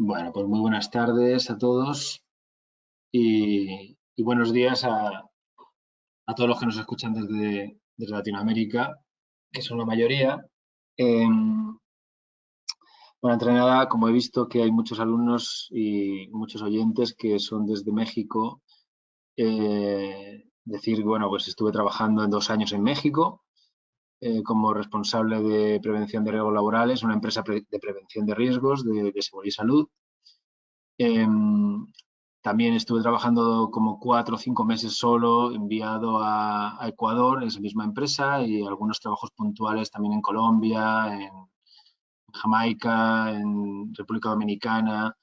Bueno, pues muy buenas tardes a todos y buenos días a todos los que nos escuchan desde Latinoamérica, que son la mayoría. Bueno, entre nada, como he visto que hay muchos alumnos y muchos oyentes que son desde México, decir, bueno, pues estuve trabajando en 2 años en México como responsable de prevención de riesgos laborales, una empresa de prevención de riesgos de seguridad y salud. También estuve trabajando como 4 o 5 meses solo, enviado a Ecuador, en esa misma empresa, y algunos trabajos puntuales también en Colombia, en Jamaica, en República Dominicana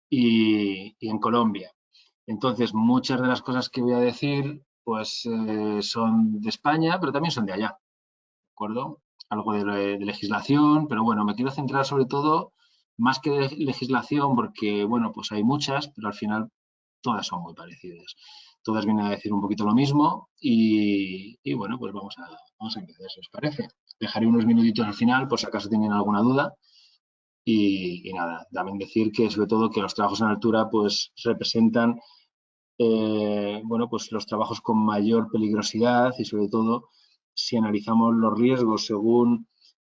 y en Colombia. Entonces, muchas de las cosas que voy a decir, pues son de España, pero también son de allá, ¿de acuerdo? Algo de legislación, pero bueno, me quiero centrar sobre todo más que de legislación, porque, bueno, pues hay muchas, pero al final todas son muy parecidas. Todas vienen a decir un poquito lo mismo y bueno, pues vamos a empezar, si os parece. Dejaré unos minutitos al final por si acaso tienen alguna duda y nada, también decir que sobre todo que los trabajos en altura pues representan bueno, pues los trabajos con mayor peligrosidad y sobre todo si analizamos los riesgos según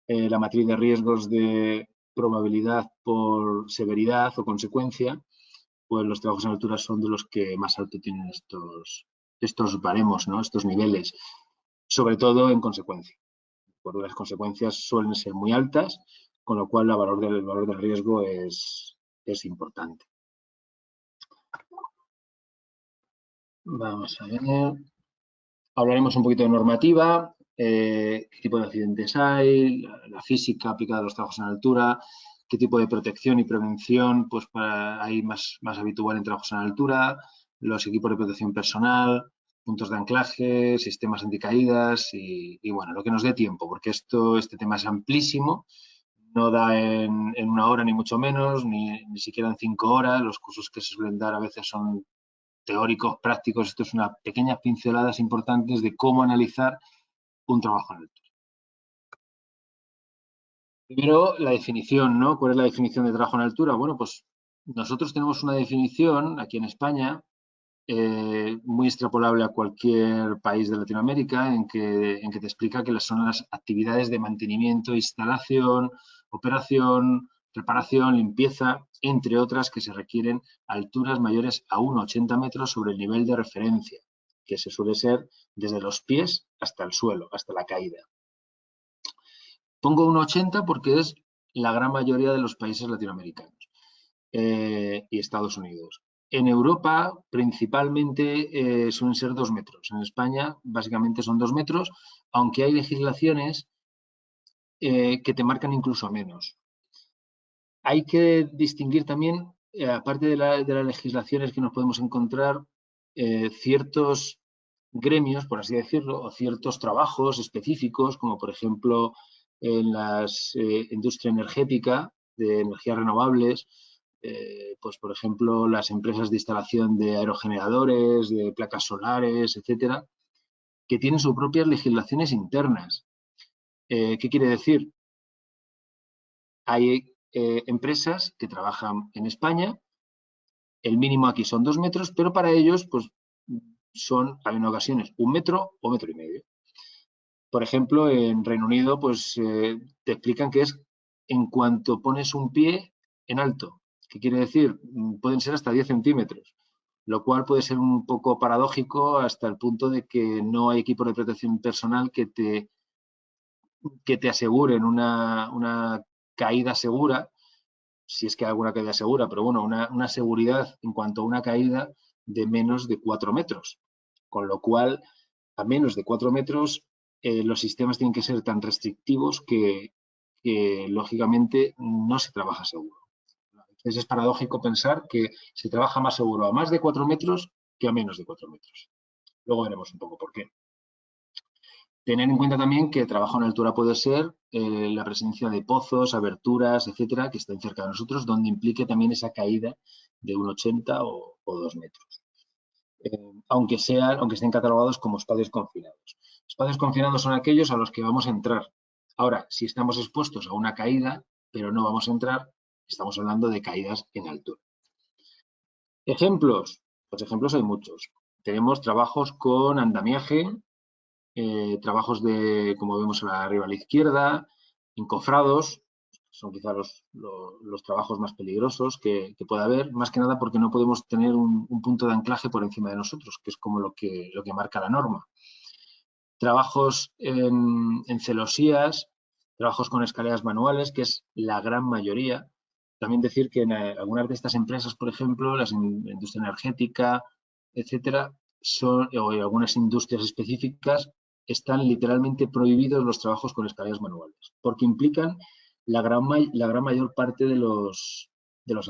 la matriz de riesgos de probabilidad por severidad o consecuencia, pues los trabajos en altura son de los que más alto tienen estos baremos, ¿no? Estos niveles, sobre todo en consecuencia. Porque las consecuencias suelen ser muy altas, con lo cual el valor del riesgo es importante. Vamos a ver. Hablaremos un poquito de normativa, qué tipo de accidentes hay, la física aplicada a los trabajos en altura, qué tipo de protección y prevención pues hay más habitual en trabajos en altura, los equipos de protección personal, puntos de anclaje, sistemas anticaídas y bueno, lo que nos dé tiempo, porque este tema es amplísimo, no da en 1 hora ni mucho menos, ni siquiera en 5 horas, los cursos que se suelen dar a veces son teóricos, prácticos, esto es unas pequeñas pinceladas importantes de cómo analizar un trabajo en altura. Primero, la definición, ¿no? ¿Cuál es la definición de trabajo en altura? Bueno, pues nosotros tenemos una definición aquí en España muy extrapolable a cualquier país de Latinoamérica en que te explica que son las actividades de mantenimiento, instalación, operación, reparación, limpieza, entre otras que se requieren a alturas mayores a 1,80 metros sobre el nivel de referencia, que se suele ser desde los pies hasta el suelo, hasta la caída. Pongo 1,80 porque es la gran mayoría de los países latinoamericanos y Estados Unidos. En Europa, principalmente, suelen ser 2 metros. En España, básicamente son 2 metros, aunque hay legislaciones que te marcan incluso menos. Hay que distinguir también, aparte de las legislaciones que nos podemos encontrar, ciertos gremios, por así decirlo, o ciertos trabajos específicos, como por ejemplo en la industria energética, de energías renovables, pues por ejemplo las empresas de instalación de aerogeneradores, de placas solares, etcétera, que tienen sus propias legislaciones internas. ¿Qué quiere decir? Hay empresas que trabajan en España, el mínimo aquí son 2 metros, pero para ellos pues hay en ocasiones 1 metro o 1,5 metros. Por ejemplo, en Reino Unido pues te explican que es en cuanto pones un pie en alto. ¿Qué quiere decir? Pueden ser hasta 10 centímetros, lo cual puede ser un poco paradójico hasta el punto de que no hay equipo de protección personal que te aseguren una caída segura, si es que hay alguna caída segura, pero bueno, una seguridad en cuanto a una caída de menos de 4 metros. Con lo cual, a menos de 4 metros, los sistemas tienen que ser tan restrictivos que lógicamente no se trabaja seguro. Entonces es paradójico pensar que se trabaja más seguro a más de 4 metros que a menos de 4 metros. Luego veremos un poco por qué. Tener en cuenta también que el trabajo en altura puede ser la presencia de pozos, aberturas, etcétera, que estén cerca de nosotros, donde implique también esa caída de 1,80 o 2 metros. Aunque estén catalogados como espacios confinados. Espacios confinados son aquellos a los que vamos a entrar. Ahora, si estamos expuestos a una caída, pero no vamos a entrar, Estamos hablando de caídas en altura. Ejemplos, pues ejemplos hay muchos. Tenemos trabajos con andamiaje, trabajos como vemos arriba a la izquierda, encofrados, son quizá los trabajos más peligrosos que pueda haber, más que nada porque no podemos tener un punto de anclaje por encima de nosotros, que es como lo que marca la norma. Trabajos en celosías, trabajos con escaleras manuales, que es la gran mayoría. También decir que en algunas de estas empresas, por ejemplo, la industria energética, etcétera, o en algunas industrias específicas, están literalmente prohibidos los trabajos con escaleras manuales, porque implican la gran mayor parte de los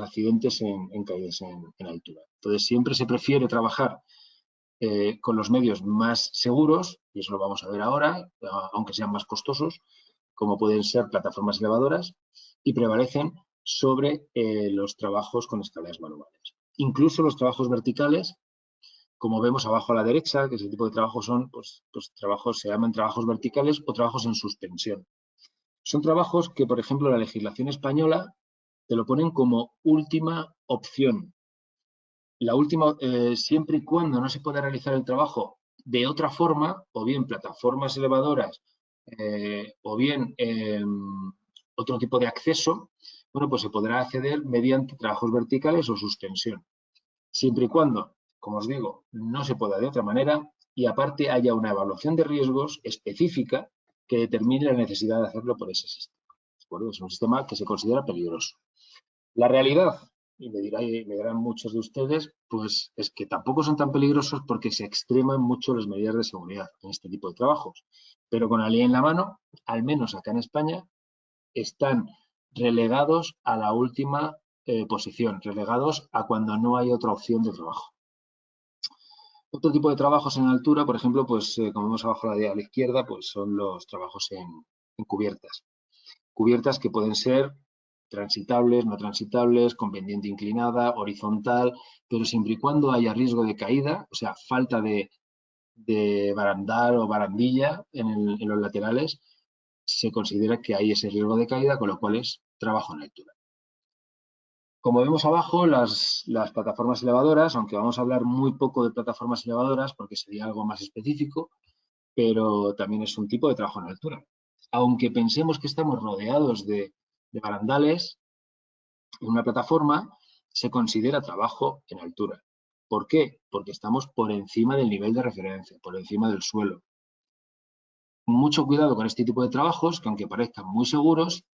accidentes en caídas en altura. Entonces, siempre se prefiere trabajar con los medios más seguros, y eso lo vamos a ver ahora, aunque sean más costosos, como pueden ser plataformas elevadoras, y prevalecen sobre los trabajos con escaleras manuales. Incluso los trabajos verticales, como vemos abajo a la derecha, que ese tipo de trabajos son, pues trabajos, se llaman trabajos verticales o trabajos en suspensión. Son trabajos que, por ejemplo, la legislación española te lo ponen como última opción. La última, siempre y cuando no se pueda realizar el trabajo de otra forma, o bien plataformas elevadoras, o bien otro tipo de acceso, bueno, pues se podrá acceder mediante trabajos verticales o suspensión. Siempre y cuando, como os digo, no se pueda de otra manera y aparte haya una evaluación de riesgos específica que determine la necesidad de hacerlo por ese sistema. ¿De acuerdo? Es un sistema que se considera peligroso. La realidad, y me dirán muchos de ustedes, pues es que tampoco son tan peligrosos porque se extreman mucho las medidas de seguridad en este tipo de trabajos. Pero con la ley en la mano, al menos acá en España, están relegados a la última posición, relegados a cuando no hay otra opción de trabajo. Otro tipo de trabajos en altura, por ejemplo, pues como vemos abajo a la izquierda, pues son los trabajos en cubiertas. Cubiertas que pueden ser transitables, no transitables, con pendiente inclinada, horizontal, pero siempre y cuando haya riesgo de caída, o sea, falta de barandal o barandilla en los laterales, se considera que hay ese riesgo de caída, con lo cual es trabajo en altura. Como vemos abajo, las plataformas elevadoras, aunque vamos a hablar muy poco de plataformas elevadoras porque sería algo más específico, pero también es un tipo de trabajo en altura. Aunque pensemos que estamos rodeados de barandales, en una plataforma se considera trabajo en altura. ¿Por qué? Porque estamos por encima del nivel de referencia, por encima del suelo. Mucho cuidado con este tipo de trabajos, que aunque parezcan muy seguros,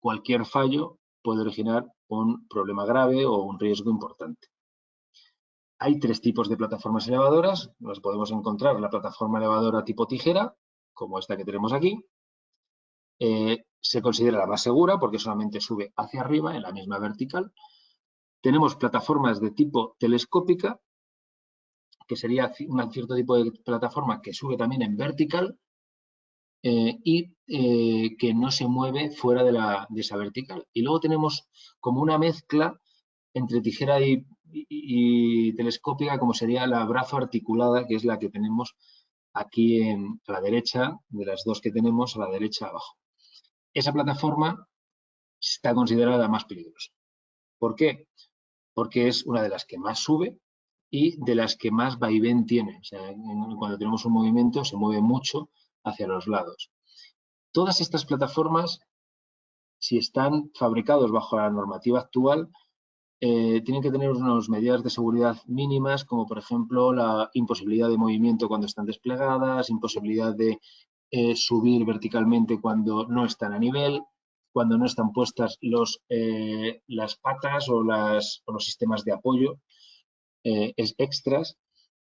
cualquier fallo puede originar un problema grave o un riesgo importante. Hay tres tipos de plataformas elevadoras. Nos podemos encontrar la plataforma elevadora tipo tijera, como esta que tenemos aquí. Se considera la más segura porque solamente sube hacia arriba en la misma vertical. Tenemos plataformas de tipo telescópica, que sería un cierto tipo de plataforma que sube también en vertical y que no se mueve fuera de esa vertical. Y luego tenemos como una mezcla entre tijera y telescópica, como sería la brazo articulada, que es la que tenemos aquí a la derecha, de las dos que tenemos a la derecha abajo. Esa plataforma está considerada la más peligrosa. ¿Por qué? Porque es una de las que más sube y de las que más vaivén tiene. O sea, cuando tenemos un movimiento se mueve mucho hacia los lados. Todas estas plataformas, si están fabricados bajo la normativa actual, tienen que tener unas medidas de seguridad mínimas, como por ejemplo la imposibilidad de movimiento cuando están desplegadas, imposibilidad de subir verticalmente cuando no están a nivel, cuando no están puestas las patas o los sistemas de apoyo extras,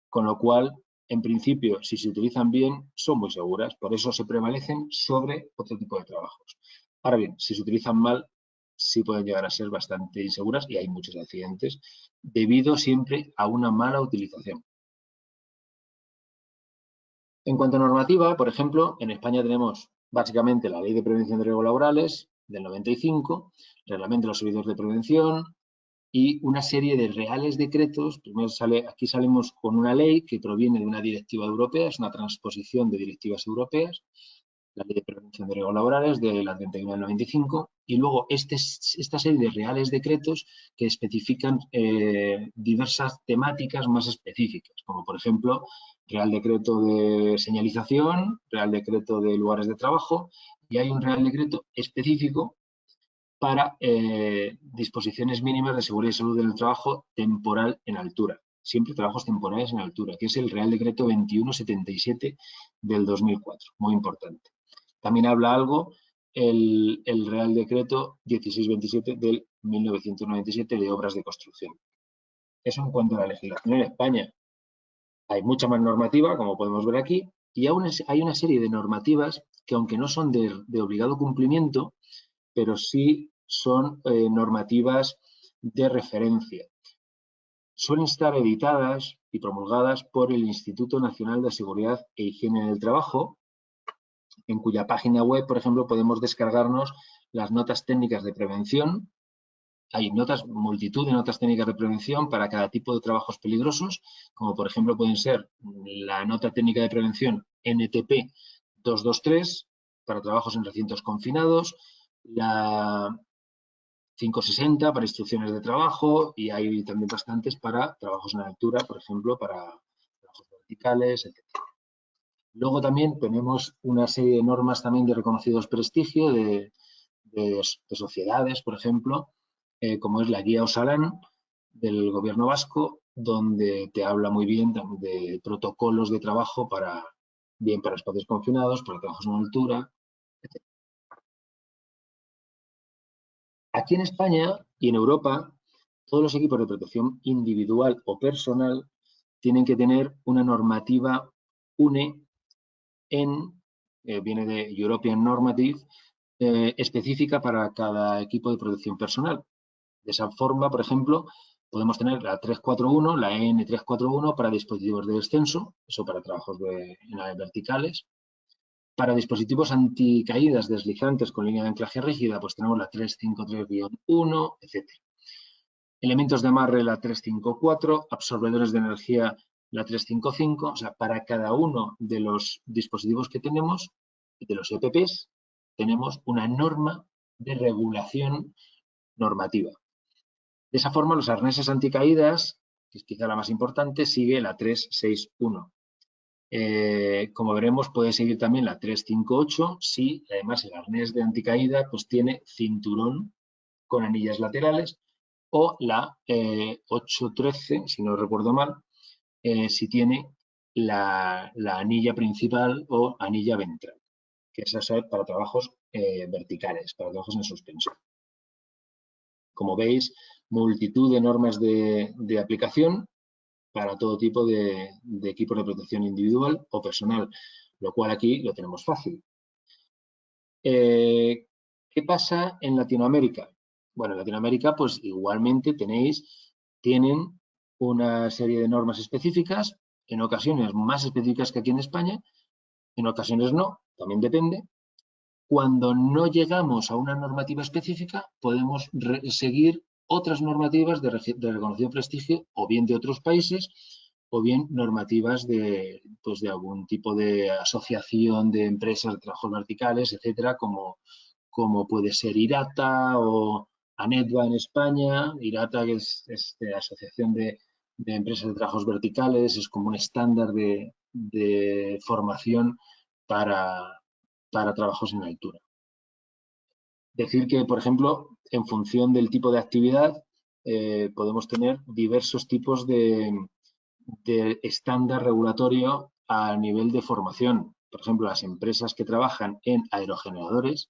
con lo cual, en principio, si se utilizan bien, son muy seguras. Por eso se prevalecen sobre otro tipo de trabajos. Ahora bien, si se utilizan mal, sí pueden llegar a ser bastante inseguras y hay muchos accidentes debido siempre a una mala utilización. En cuanto a normativa, por ejemplo, en España tenemos básicamente la Ley de Prevención de Riesgos Laborales del 95, Reglamento de los Servicios de Prevención y una serie de reales decretos. Primero aquí salimos con una ley que proviene de una directiva europea, es una transposición de directivas europeas, la Ley de Prevención de Riesgos Laborales de la 31 del 95, y luego esta serie de reales decretos que especifican diversas temáticas más específicas, como por ejemplo Real Decreto de señalización, Real Decreto de lugares de trabajo, y hay un Real Decreto específico para disposiciones mínimas de seguridad y salud en el trabajo temporal en altura. Siempre trabajos temporales en altura, que es el Real Decreto 2177 del 2004, muy importante. También habla algo el Real Decreto 1627 del 1997 de obras de construcción. Eso en cuanto a la legislación en España. Hay mucha más normativa, como podemos ver aquí, y aún hay una serie de normativas que, aunque no son de obligado cumplimiento, pero sí son normativas de referencia. Suelen estar editadas y promulgadas por el Instituto Nacional de Seguridad e Higiene del Trabajo, en cuya página web, por ejemplo, podemos descargarnos las notas técnicas de prevención. Hay multitud de notas técnicas de prevención para cada tipo de trabajos peligrosos, como por ejemplo pueden ser la nota técnica de prevención NTP 223 para trabajos en recintos confinados, la 560 para instrucciones de trabajo, y hay también bastantes para trabajos en altura, por ejemplo, para trabajos verticales, etc. Luego también tenemos una serie de normas también de reconocidos prestigio de sociedades, por ejemplo, como es la Guía Osalan del Gobierno vasco, donde te habla muy bien de protocolos de trabajo para espacios confinados, para trabajos en altura, etc. Aquí en España y en Europa, todos los equipos de protección individual o personal tienen que tener una normativa UNE viene de European Normative, específica para cada equipo de protección personal. De esa forma, por ejemplo, podemos tener la 341, la EN 341 para dispositivos de descenso, eso para trabajos en áreas verticales. Para dispositivos anticaídas deslizantes con línea de anclaje rígida, pues tenemos la 353-1, etc. Elementos de amarre, la 354, absorbedores de energía, la 355, o sea, para cada uno de los dispositivos que tenemos, de los EPPs, tenemos una norma de regulación normativa. De esa forma, los arneses anticaídas, que es quizá la más importante, sigue la 361. Como veremos, puede seguir también la 358 si además el arnés de anticaída pues tiene cinturón con anillas laterales, o la 813, si no recuerdo mal, si tiene la anilla principal o anilla ventral, que es para trabajos verticales, para trabajos en suspensión. Como veis, multitud de normas de aplicación para todo tipo de equipos de protección individual o personal, lo cual aquí lo tenemos fácil. ¿Qué pasa en Latinoamérica? Bueno, en Latinoamérica, pues igualmente tienen una serie de normas específicas, en ocasiones más específicas que aquí en España, en ocasiones no, también depende. Cuando no llegamos a una normativa específica, podemos seguir otras normativas de reconocido prestigio, o bien de otros países, o bien normativas de algún tipo de asociación de empresas de trabajos verticales, etcétera, como puede ser IRATA o ANEDVA en España. IRATA, que es la Asociación de Empresas de Trabajos Verticales, es como un estándar de formación para trabajos en altura. Decir que, por ejemplo, en función del tipo de actividad, podemos tener diversos tipos de estándar regulatorio a nivel de formación. Por ejemplo, las empresas que trabajan en aerogeneradores,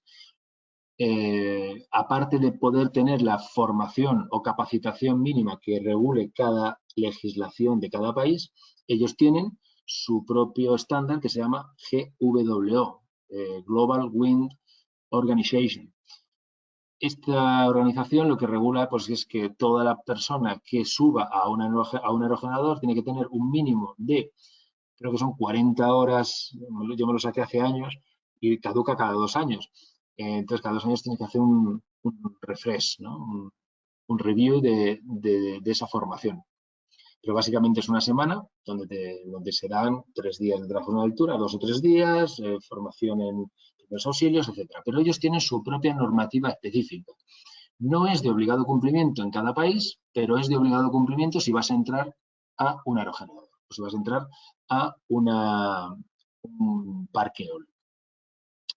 aparte de poder tener la formación o capacitación mínima que regule cada legislación de cada país, ellos tienen su propio estándar que se llama GWO, Global Wind Organization. Esta organización lo que regula pues, es que toda la persona que suba a un aerogenerador tiene que tener un mínimo de, creo que son 40 horas, yo me lo saqué hace años, y caduca cada 2 años. Entonces, cada 2 años tiene que hacer un refresh, ¿no? un review de esa formación. Pero básicamente es una semana donde se dan 3 días de trabajo en altura, 2 o 3 días, formación en primeros auxilios, etcétera. Pero ellos tienen su propia normativa específica. No es de obligado cumplimiento en cada país, pero es de obligado cumplimiento si vas a entrar a un aerogenerador o si vas a entrar a un parque eólico.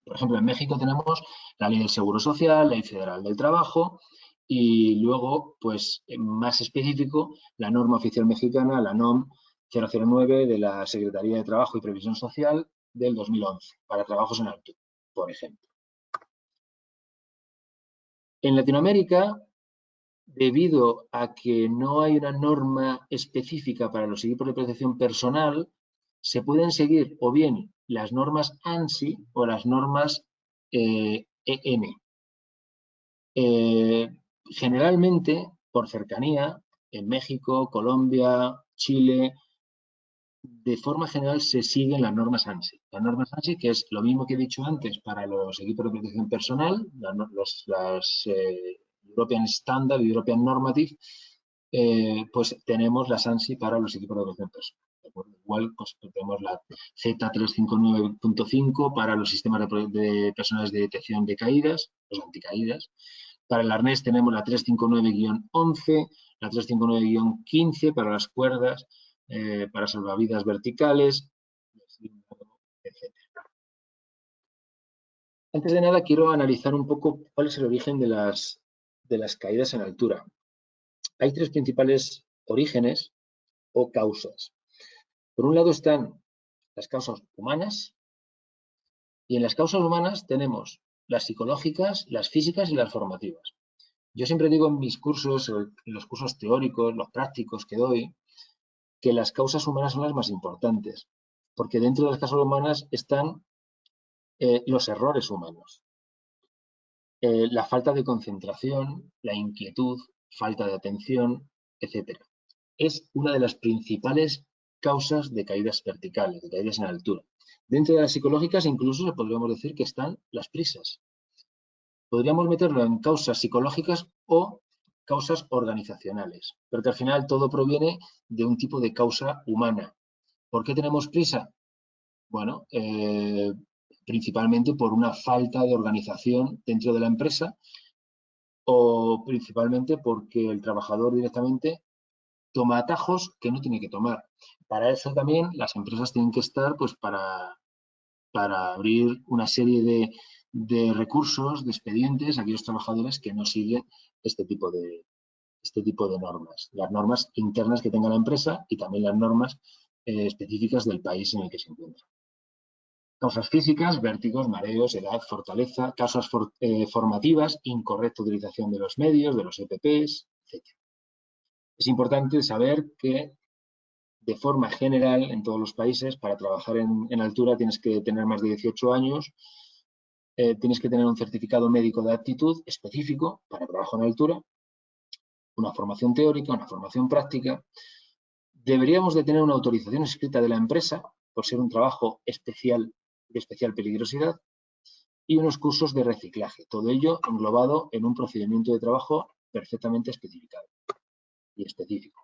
Por ejemplo, en México tenemos la Ley del Seguro Social, la Ley Federal del Trabajo y luego, pues, más específico, la norma oficial mexicana, la NOM 009 de la Secretaría de Trabajo y Previsión Social del 2011 para trabajos en altura, por ejemplo. En Latinoamérica, debido a que no hay una norma específica para los equipos de protección personal, se pueden seguir o bien las normas ANSI o las normas EN. Generalmente, por cercanía, en México, Colombia, Chile, de forma general se siguen las normas ANSI. Las normas ANSI, que es lo mismo que he dicho antes para los equipos de protección personal, las European Standard y European Normative, pues tenemos las ANSI para los equipos de protección personal. Igual pues, tenemos la Z359.5 para los sistemas de personales de detección de caídas, los anticaídas. Para el arnés tenemos la 359-11, la 359-15 para las cuerdas, para salvavidas verticales, etc. Antes de nada, quiero analizar un poco cuál es el origen de las caídas en altura. Hay tres principales orígenes o causas. Por un lado están las causas humanas y en las causas humanas tenemos las psicológicas, las físicas y las formativas. Yo siempre digo en mis cursos, en los cursos teóricos, los prácticos que doy, que las causas humanas son las más importantes, porque dentro de las causas humanas están los errores humanos, la falta de concentración, la inquietud, falta de atención, etc. Es una de las principales causas de caídas verticales, de caídas en altura. Dentro de las psicológicas incluso podríamos decir que están las prisas. Podríamos meterlo en causas psicológicas o causas organizacionales, porque al final todo proviene de un tipo de causa humana. ¿Por qué tenemos prisa? Bueno, principalmente por una falta de organización dentro de la empresa o principalmente porque el trabajador directamente toma atajos que no tiene que tomar. Para eso también las empresas tienen que estar pues para abrir una serie de recursos, de expedientes a aquellos trabajadores que no siguen este tipo de normas. Las normas internas que tenga la empresa y también las normas específicas del país en el que se encuentra. Causas físicas, vértigos, mareos, edad, fortaleza. Causas formativas, incorrecta utilización de los medios, de los EPPs, etc. Es importante saber que de forma general en todos los países para trabajar en altura tienes que tener más de 18 años, tienes que tener un certificado médico de aptitud específico para trabajo en altura, una formación teórica, una formación práctica. Deberíamos de tener una autorización escrita de la empresa por ser un trabajo especial de especial peligrosidad y unos cursos de reciclaje. Todo ello englobado en un procedimiento de trabajo perfectamente especificado y específico.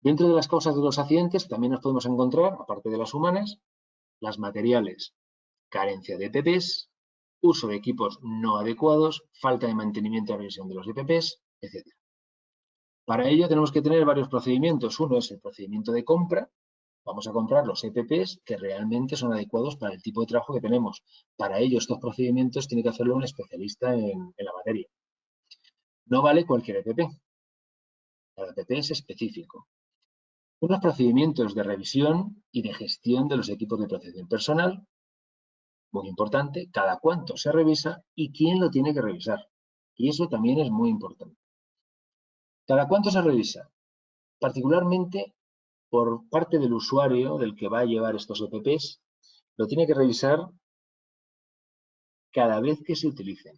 Dentro de las causas de los accidentes también nos podemos encontrar, aparte de las humanas, las materiales, carencia de EPPs, uso de equipos no adecuados, falta de mantenimiento y revisión de los EPPs, etc. Para ello tenemos que tener varios procedimientos. Uno es el procedimiento de compra. Vamos a comprar los EPPs que realmente son adecuados para el tipo de trabajo que tenemos. Para ello, estos procedimientos tiene que hacerlo un especialista en la materia. No vale cualquier EPP. Cada EPP es específico. Unos procedimientos de revisión y de gestión de los equipos de protección personal. Muy importante, cada cuánto se revisa y quién lo tiene que revisar. Y eso también es muy importante. ¿Cada cuánto se revisa? Particularmente por parte del usuario, del que va a llevar estos EPPs, lo tiene que revisar cada vez que se utilicen.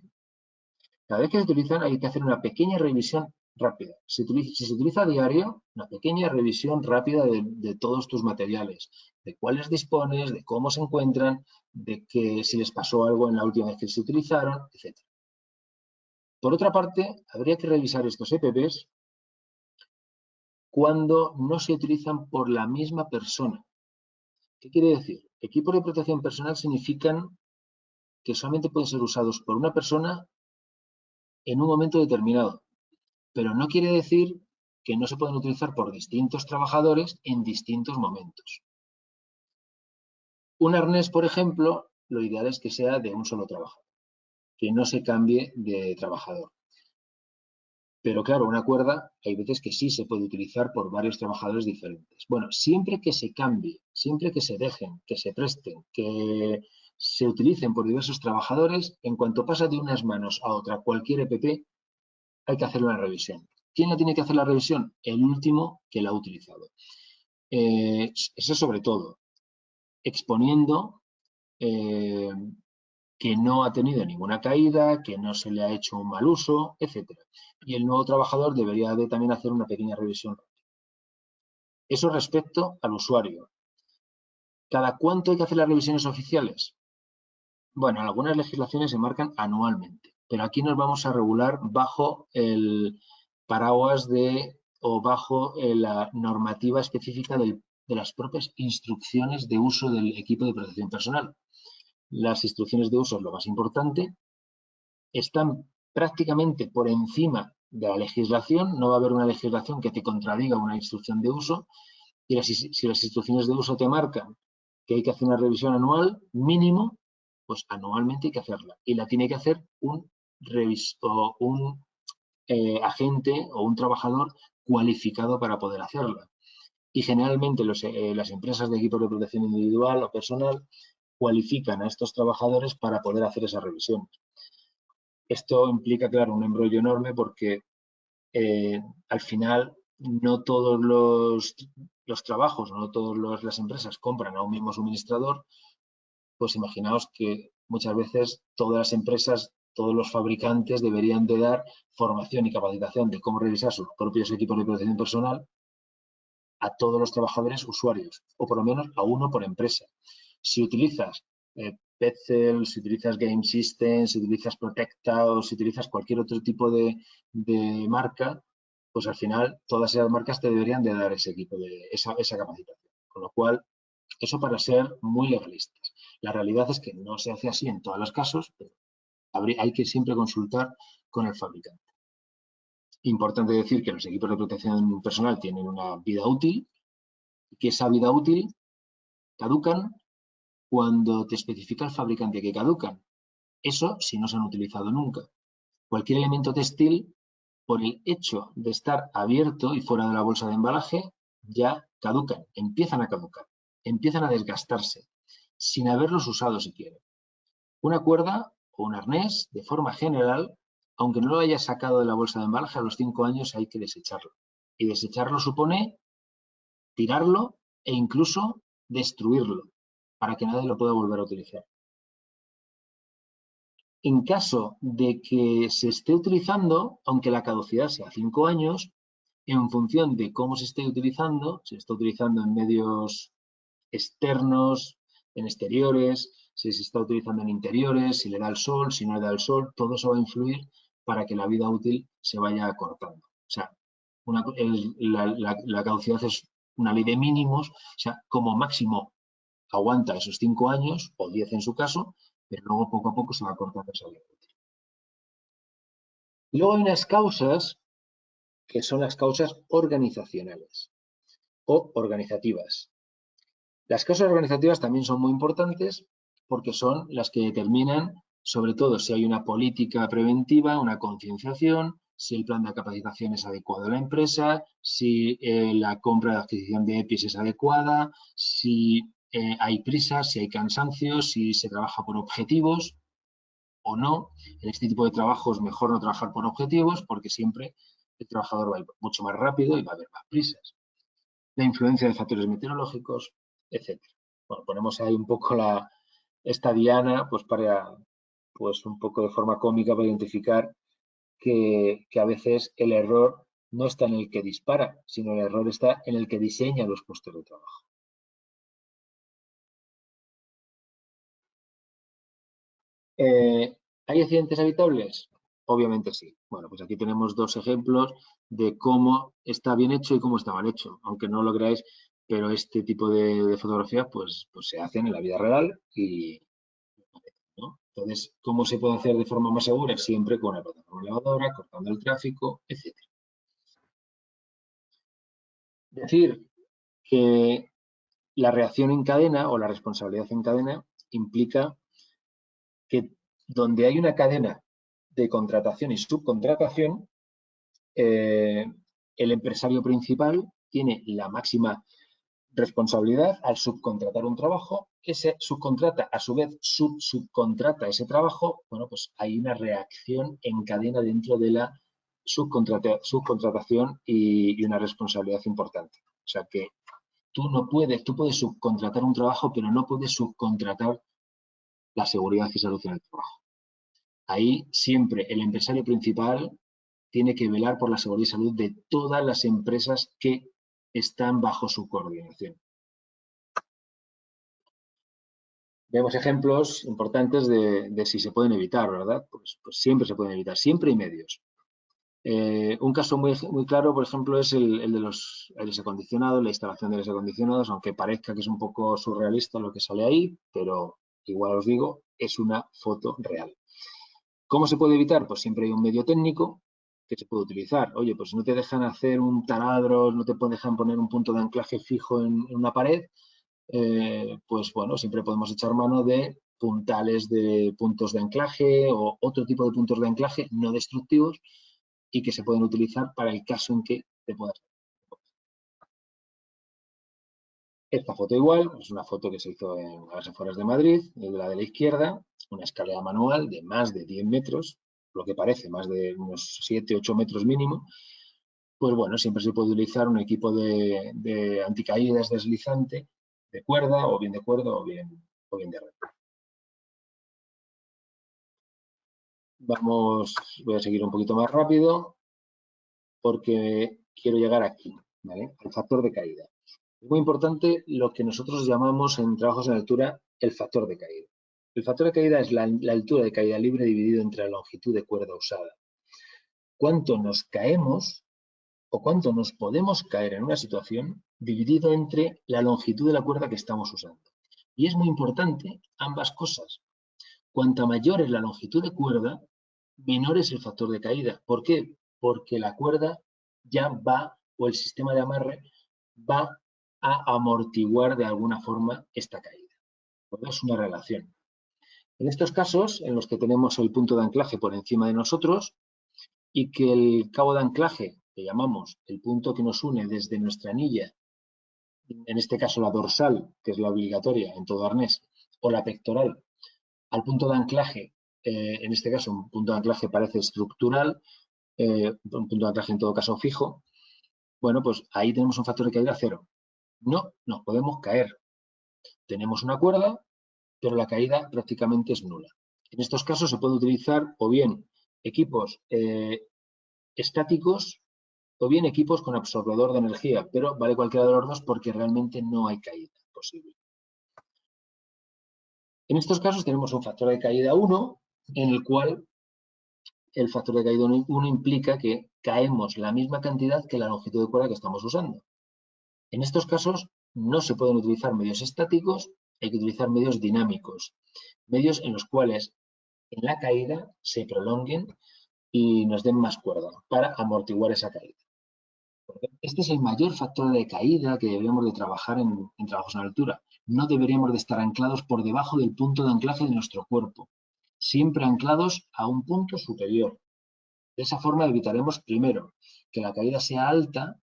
Cada vez que se utilizan hay que hacer una pequeña revisión rápida. Si se utiliza a diario, una pequeña revisión rápida de todos tus materiales, de cuáles dispones, de cómo se encuentran, de que si les pasó algo en la última vez que se utilizaron, etc. Por otra parte, habría que revisar estos EPPs cuando no se utilizan por la misma persona. ¿Qué quiere decir? Equipos de protección personal significan que solamente pueden ser usados por una persona en un momento determinado, pero no quiere decir que no se pueden utilizar por distintos trabajadores en distintos momentos. Un arnés, por ejemplo, lo ideal es que sea de un solo trabajador, que no se cambie de trabajador. Pero claro, una cuerda hay veces que sí se puede utilizar por varios trabajadores diferentes. Bueno, siempre que se cambie, siempre que se dejen, que se presten, que se utilicen por diversos trabajadores, en cuanto pasa de unas manos a otra cualquier EPP, hay que hacer una revisión. ¿Quién la tiene que hacer la revisión? El último que la ha utilizado. Eso sobre todo, exponiendo que no ha tenido ninguna caída, que no se le ha hecho un mal uso, etcétera. Y el nuevo trabajador debería de también hacer una pequeña revisión. Eso respecto al usuario. ¿Cada cuánto hay que hacer las revisiones oficiales? Bueno, algunas legislaciones se marcan anualmente, pero aquí nos vamos a regular bajo el paraguas o bajo la normativa específica de las propias instrucciones de uso del equipo de protección personal. Las instrucciones de uso es lo más importante, están prácticamente por encima de la legislación, no va a haber una legislación que te contradiga una instrucción de uso, y si las instrucciones de uso te marcan que hay que hacer una revisión anual, mínimo, pues anualmente hay que hacerla. Y la tiene que hacer un agente o un trabajador cualificado para poder hacerla. Y generalmente las empresas de equipos de protección individual o personal cualifican a estos trabajadores para poder hacer esas revisiones. Esto implica, claro, un embrollo enorme porque al final no todos los trabajos, no todas las empresas compran a un mismo suministrador, pues imaginaos que muchas veces todas las empresas, todos los fabricantes deberían de dar formación y capacitación de cómo revisar sus propios equipos de protección personal a todos los trabajadores usuarios, o por lo menos a uno por empresa. Si utilizas Petzl, si utilizas Game System, si utilizas Protecta o si utilizas cualquier otro tipo de marca, pues al final todas esas marcas te deberían de dar ese equipo, esa capacitación. Con lo cual, eso para ser muy legalistas. La realidad es que no se hace así en todos los casos, pero hay que siempre consultar con el fabricante. Importante decir que los equipos de protección personal tienen una vida útil y que esa vida útil caducan cuando te especifica el fabricante que caducan. Eso si no se han utilizado nunca. Cualquier elemento textil, por el hecho de estar abierto y fuera de la bolsa de embalaje, ya caducan, empiezan a caducar, empiezan a desgastarse, sin haberlos usado siquiera. Una cuerda o un arnés, de forma general, aunque no lo hayas sacado de la bolsa de embalaje, a los 5 años hay que desecharlo. Y desecharlo supone tirarlo e incluso destruirlo, para que nadie lo pueda volver a utilizar. En caso de que se esté utilizando, aunque la caducidad sea 5 años, en función de cómo se esté utilizando, si se está utilizando en medios externos, en exteriores, si se está utilizando en interiores, si le da el sol, si no le da el sol, todo eso va a influir para que la vida útil se vaya acortando. O sea, la caducidad es una ley de mínimos, o sea, como máximo aguanta esos 5 años, o 10 en su caso, pero luego poco a poco se va acortando esa vida útil. Y luego hay unas causas que son las causas organizacionales o organizativas. Las causas organizativas también son muy importantes porque son las que determinan, sobre todo, si hay una política preventiva, una concienciación, si el plan de capacitación es adecuado a la empresa, si la compra de adquisición de EPIs es adecuada, si hay prisas, si hay cansancio, si se trabaja por objetivos o no. En este tipo de trabajo es mejor no trabajar por objetivos porque siempre el trabajador va a ir mucho más rápido y va a haber más prisas. La influencia de factores meteorológicos, etcétera. Bueno, ponemos ahí un poco esta diana pues para pues un poco de forma cómica para identificar que a veces el error no está en el que dispara, sino el error está en el que diseña los puestos de trabajo. ¿Hay accidentes evitables? Obviamente sí. Bueno, pues aquí tenemos dos ejemplos de cómo está bien hecho y cómo está mal hecho. Aunque no lo creáis, pero este tipo de fotografías pues se hacen en la vida real y ¿no? Entonces, ¿cómo se puede hacer de forma más segura? Siempre con una plataforma elevadora, cortando el tráfico, etc. Decir que la reacción en cadena o la responsabilidad en cadena implica que donde hay una cadena de contratación y subcontratación, el empresario principal tiene la máxima responsabilidad al subcontratar un trabajo, ese subcontrata, a su vez subcontrata ese trabajo, bueno, pues hay una reacción en cadena dentro de la subcontratación y una responsabilidad importante. O sea que tú puedes subcontratar un trabajo, pero no puedes subcontratar la seguridad y salud en el trabajo. Ahí siempre el empresario principal tiene que velar por la seguridad y salud de todas las empresas que están bajo su coordinación. Vemos ejemplos importantes de si se pueden evitar, ¿verdad? Pues siempre se pueden evitar, siempre hay medios. Un caso muy claro, por ejemplo, es el de los aires acondicionados, la instalación de aires acondicionados, aunque parezca que es un poco surrealista lo que sale ahí, pero igual os digo, es una foto real. ¿Cómo se puede evitar? Pues siempre hay un medio técnico que se puede utilizar. Oye, pues no te dejan hacer un taladro, no te dejan poner un punto de anclaje fijo en una pared, pues bueno, siempre podemos echar mano de puntales de puntos de anclaje o otro tipo de puntos de anclaje no destructivos y que se pueden utilizar para el caso en que te puedas. Esta foto igual, es una foto que se hizo en las afueras de Madrid, la de la izquierda, una escalera manual de más de 10 metros, lo que parece más de unos 7, 8 metros mínimo. Pues bueno, siempre se puede utilizar un equipo de anticaídas deslizante de cuerda, o bien de cuerda, o bien de red. Voy a seguir un poquito más rápido porque quiero llegar aquí, ¿vale? Al factor de caída. Es muy importante lo que nosotros llamamos en trabajos en altura el factor de caída. El factor de caída es la altura de caída libre dividido entre la longitud de cuerda usada. ¿Cuánto nos caemos o cuánto nos podemos caer en una situación dividido entre la longitud de la cuerda que estamos usando? Y es muy importante ambas cosas. Cuanta mayor es la longitud de cuerda, menor es el factor de caída. ¿Por qué? Porque la cuerda ya va, o el sistema de amarre, va a amortiguar de alguna forma esta caída. Es una relación. En estos casos, en los que tenemos el punto de anclaje por encima de nosotros y que el cabo de anclaje, que llamamos el punto que nos une desde nuestra anilla, en este caso la dorsal, que es la obligatoria en todo arnés, o la pectoral, al punto de anclaje, en este caso un punto de anclaje parece estructural, un punto de anclaje en todo caso fijo, bueno, pues ahí tenemos un factor de caída cero. No nos podemos caer. Tenemos una cuerda, pero la caída prácticamente es nula. En estos casos se puede utilizar o bien equipos estáticos o bien equipos con absorbedor de energía, pero vale cualquiera de los dos porque realmente no hay caída posible. En estos casos tenemos un factor de caída 1, en el cual el factor de caída 1 implica que caemos la misma cantidad que la longitud de cuerda que estamos usando. En estos casos no se pueden utilizar medios estáticos, hay que utilizar medios dinámicos, medios en los cuales en la caída se prolonguen y nos den más cuerda para amortiguar esa caída. Este es el mayor factor de caída que deberíamos de trabajar en trabajos en altura. No deberíamos de estar anclados por debajo del punto de anclaje de nuestro cuerpo, siempre anclados a un punto superior. De esa forma evitaremos, primero, que la caída sea alta,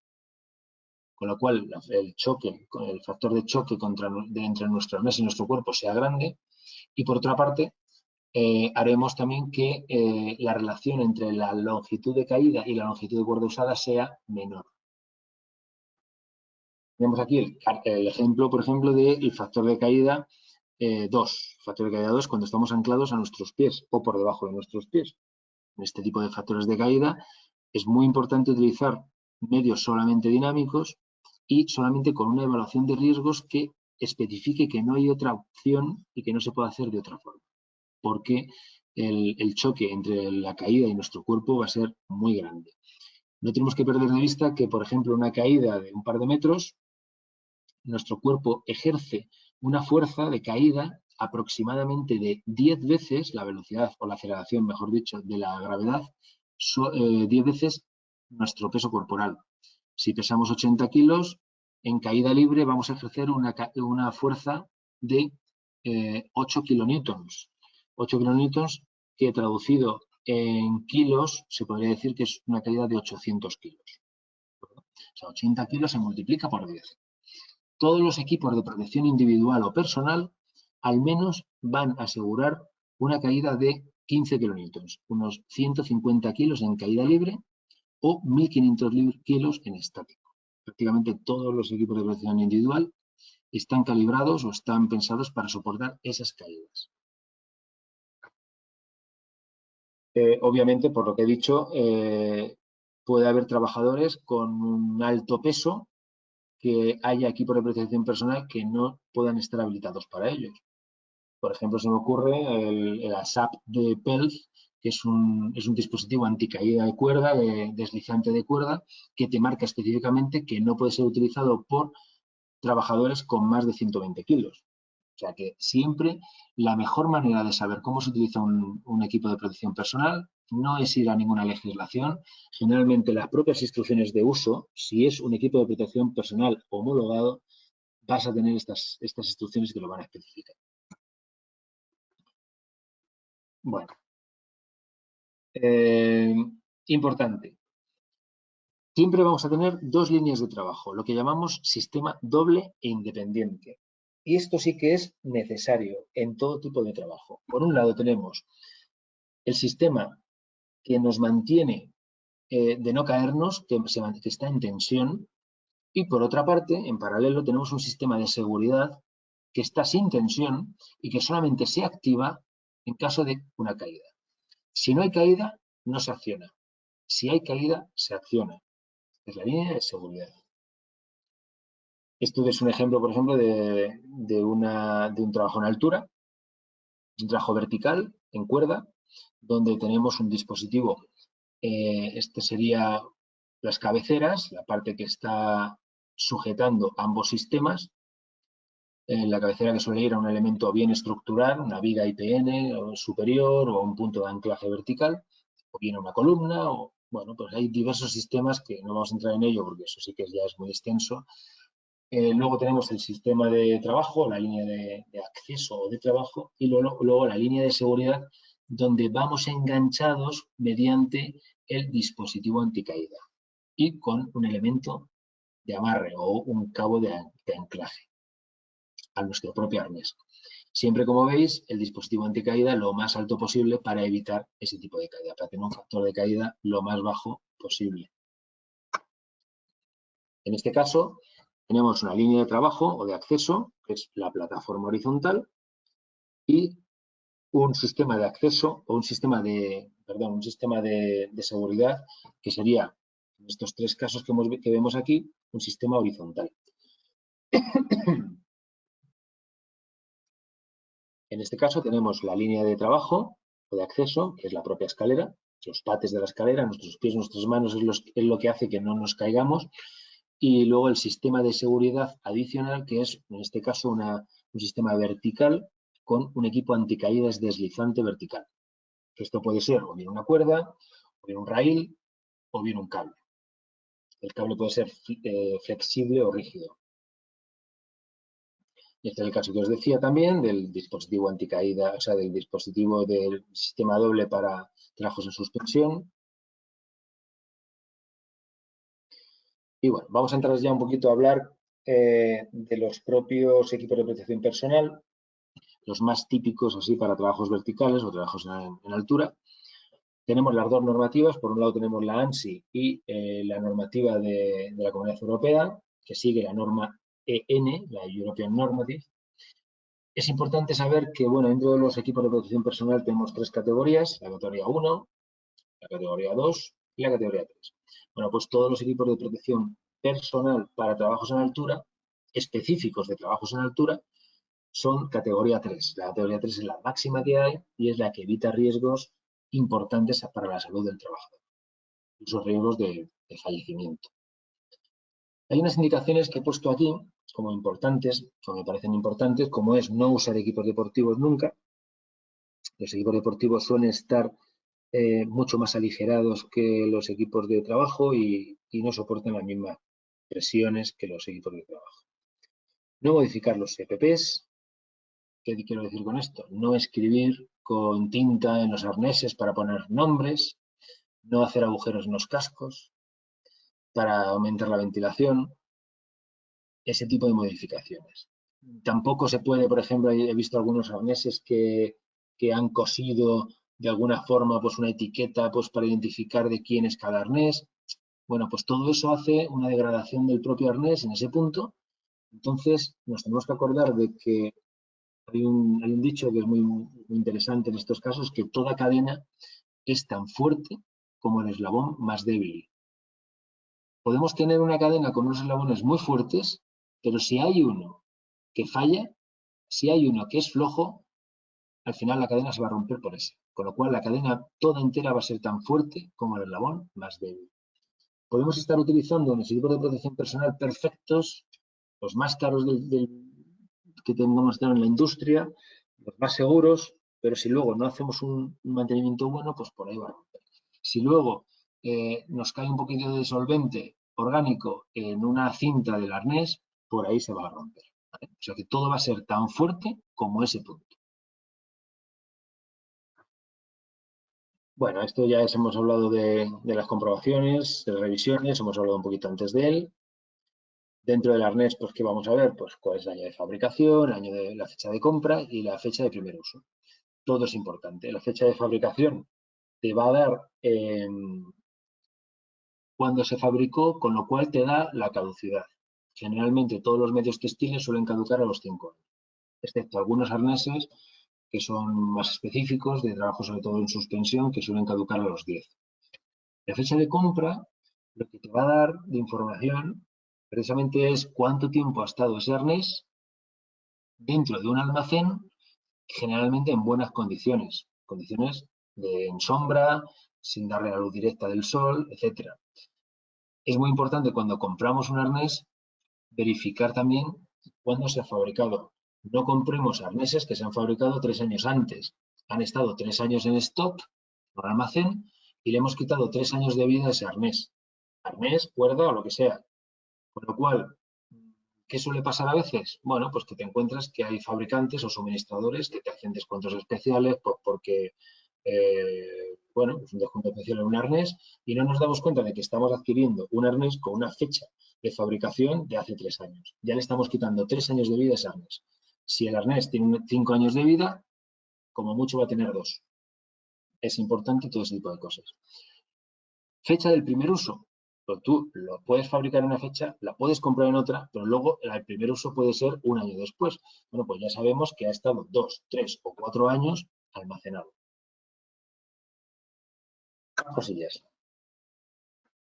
con lo cual el choque, el factor de choque entre nuestro arnés y nuestro cuerpo sea grande, y por otra parte, haremos también que la relación entre la longitud de caída y la longitud de cuerda usada sea menor. Tenemos aquí el ejemplo, por ejemplo, del factor de caída 2. Factor de caída 2 cuando estamos anclados a nuestros pies o por debajo de nuestros pies. En este tipo de factores de caída es muy importante utilizar medios solamente dinámicos y solamente con una evaluación de riesgos que especifique que no hay otra opción y que no se puede hacer de otra forma. Porque el choque entre la caída y nuestro cuerpo va a ser muy grande. No tenemos que perder de vista que, por ejemplo, una caída de un par de metros, nuestro cuerpo ejerce una fuerza de caída aproximadamente de 10 veces la velocidad o la aceleración, mejor dicho, de la gravedad, 10 veces nuestro peso corporal. Si pesamos 80 kilos, en caída libre vamos a ejercer una fuerza de 8 kilonewtons. 8 kilonewtons que traducido en kilos se podría decir que es una caída de 800 kilos. O sea, 80 kilos se multiplica por 10. Todos los equipos de protección individual o personal al menos van a asegurar una caída de 15 kilonewtons, unos 150 kilos en caída libre o 1.500 kilos en estático. Prácticamente todos los equipos de protección individual están calibrados o están pensados para soportar esas caídas. Obviamente, por lo que he dicho, puede haber trabajadores con un alto peso que haya equipos de protección personal que no puedan estar habilitados para ellos. Por ejemplo, se me ocurre el ASAP de PELF, que es un dispositivo anticaída de cuerda, deslizante de cuerda, que te marca específicamente que no puede ser utilizado por trabajadores con más de 120 kilos. O sea que siempre la mejor manera de saber cómo se utiliza un equipo de protección personal no es ir a ninguna legislación. Generalmente las propias instrucciones de uso, si es un equipo de protección personal homologado, vas a tener estas instrucciones que lo van a especificar. Bueno, importante. Siempre vamos a tener dos líneas de trabajo, lo que llamamos sistema doble e independiente. Y esto sí que es necesario en todo tipo de trabajo. Por un lado tenemos el sistema que nos mantiene de no caernos, que está en tensión, y por otra parte, en paralelo, tenemos un sistema de seguridad que está sin tensión y que solamente se activa en caso de una caída. Si no hay caída, no se acciona. Si hay caída, se acciona. Es la línea de seguridad. Esto es un ejemplo, por ejemplo, de un trabajo en altura, un trabajo vertical, en cuerda, donde tenemos un dispositivo. Este sería las cabeceras, la parte que está sujetando ambos sistemas. En la cabecera que suele ir a un elemento bien estructural, una viga IPN superior o un punto de anclaje vertical, o bien una columna, o bueno, pues hay diversos sistemas que no vamos a entrar en ello porque eso sí que ya es muy extenso. Luego tenemos el sistema de trabajo, la línea de acceso o de trabajo y luego la línea de seguridad donde vamos enganchados mediante el dispositivo anticaída y con un elemento de amarre o un cabo de anclaje a nuestro propio arnés. Siempre, como veis, el dispositivo anticaída lo más alto posible para evitar ese tipo de caída, para tener un factor de caída lo más bajo posible. En este caso, tenemos una línea de trabajo o de acceso, que es la plataforma horizontal, y un sistema de acceso o un sistema de seguridad, que sería, en estos tres casos que vemos aquí, un sistema horizontal. En este caso tenemos la línea de trabajo o de acceso, que es la propia escalera, los pates de la escalera, nuestros pies, nuestras manos es lo que hace que no nos caigamos. Y luego el sistema de seguridad adicional, que es, en este caso, un sistema vertical con un equipo anticaídas deslizante vertical. Esto puede ser o bien una cuerda, o bien un raíl, o bien un cable. El cable puede ser flexible o rígido. Y este es el caso que os decía también del dispositivo anticaída, o sea, del dispositivo del sistema doble para trabajos en suspensión. Y bueno, vamos a entrar ya un poquito a hablar de los propios equipos de protección personal, los más típicos así para trabajos verticales o trabajos en altura. Tenemos las dos normativas, por un lado tenemos la ANSI y la normativa de la Comunidad Europea, que sigue la norma EN, la European Normative. Es importante saber que, bueno, dentro de los equipos de protección personal tenemos tres categorías, la categoría 1, la categoría 2 y la categoría 3. Bueno, pues todos los equipos de protección personal para trabajos en altura, específicos de trabajos en altura, son categoría 3. La categoría 3 es la máxima que hay y es la que evita riesgos importantes para la salud del trabajador, incluso riesgos de fallecimiento. Hay unas indicaciones que he puesto aquí como importantes, o me parecen importantes, como es no usar equipos deportivos nunca. Los equipos deportivos suelen estar mucho más aligerados que los equipos de trabajo y no soportan las mismas presiones que los equipos de trabajo. No modificar los EPPs. ¿Qué quiero decir con esto? No escribir con tinta en los arneses para poner nombres, no hacer agujeros en los cascos para aumentar la ventilación, ese tipo de modificaciones. Tampoco se puede, por ejemplo, he visto algunos arneses que han cosido de alguna forma pues una etiqueta pues para identificar de quién es cada arnés. Bueno, pues todo eso hace una degradación del propio arnés en ese punto. Entonces, nos tenemos que acordar de que hay un dicho que es muy interesante en estos casos, que toda cadena es tan fuerte como el eslabón más débil. Podemos tener una cadena con unos eslabones muy fuertes, pero si hay uno que falla, si hay uno que es flojo, al final la cadena se va a romper por ese. Con lo cual la cadena toda entera va a ser tan fuerte como el eslabón más débil. Podemos estar utilizando unos equipos de protección personal perfectos, los más caros que tengamos en la industria, los más seguros, pero si luego no hacemos un mantenimiento bueno, pues por ahí va a romper. Si luego nos cae un poquito de solvente orgánico en una cinta del arnés, por ahí se va a romper. ¿Vale? O sea que todo va a ser tan fuerte como ese punto. Bueno, esto ya hemos hablado de las comprobaciones, de las revisiones, hemos hablado un poquito antes de él. Dentro del arnés, pues, ¿qué vamos a ver? Pues cuál es el año de fabricación, el año de la fecha de compra y la fecha de primer uso. Todo es importante. La fecha de fabricación te va a dar cuando se fabricó, con lo cual te da la caducidad. Generalmente todos los medios textiles suelen caducar a los 5 años, excepto algunos arneses que son más específicos, de trabajo sobre todo en suspensión, que suelen caducar a los 10. La fecha de compra, lo que te va a dar de información, precisamente es cuánto tiempo ha estado ese arnés dentro de un almacén, generalmente en buenas condiciones, en sombra, sin darle la luz directa del sol, etcétera. Es muy importante cuando compramos un arnés verificar también cuándo se ha fabricado. No compremos arneses que se han fabricado 3 años antes. Han estado 3 años en stock, en almacén, y le hemos quitado 3 años de vida a ese arnés. Arnés, cuerda o lo que sea. Con lo cual, ¿qué suele pasar a veces? Bueno, pues que te encuentras que hay fabricantes o suministradores que te hacen descuentos especiales porque, bueno, es un descuento especial en un arnés y no nos damos cuenta de que estamos adquiriendo un arnés con una fecha de fabricación de hace 3 años. Ya le estamos quitando 3 años de vida a ese arnés. Si el arnés tiene 5 años de vida, como mucho va a tener 2. Es importante todo ese tipo de cosas. Fecha del primer uso. Pues tú lo puedes fabricar en una fecha, la puedes comprar en otra, pero luego el primer uso puede ser un año después. Bueno, pues ya sabemos que ha estado 2, 3 o 4 años almacenado. Cosillas.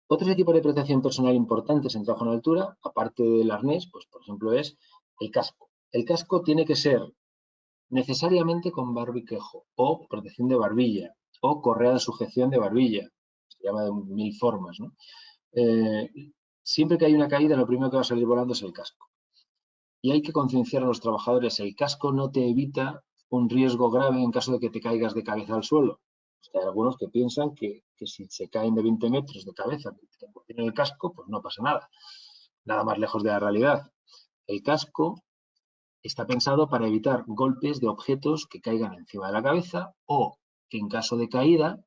Otros equipos de protección personal importantes en trabajo en altura, aparte del arnés, pues por ejemplo es el casco. El casco tiene que ser necesariamente con barbiquejo o protección de barbilla o correa de sujeción de barbilla. Se llama de 1000 formas, ¿no? Siempre que hay una caída, lo primero que va a salir volando es el casco. Y hay que concienciar a los trabajadores, el casco no te evita un riesgo grave en caso de que te caigas de cabeza al suelo. Hay algunos que piensan que si se caen de 20 metros de cabeza en el casco, pues no pasa nada. Nada más lejos de la realidad. El casco está pensado para evitar golpes de objetos que caigan encima de la cabeza o que en caso de caída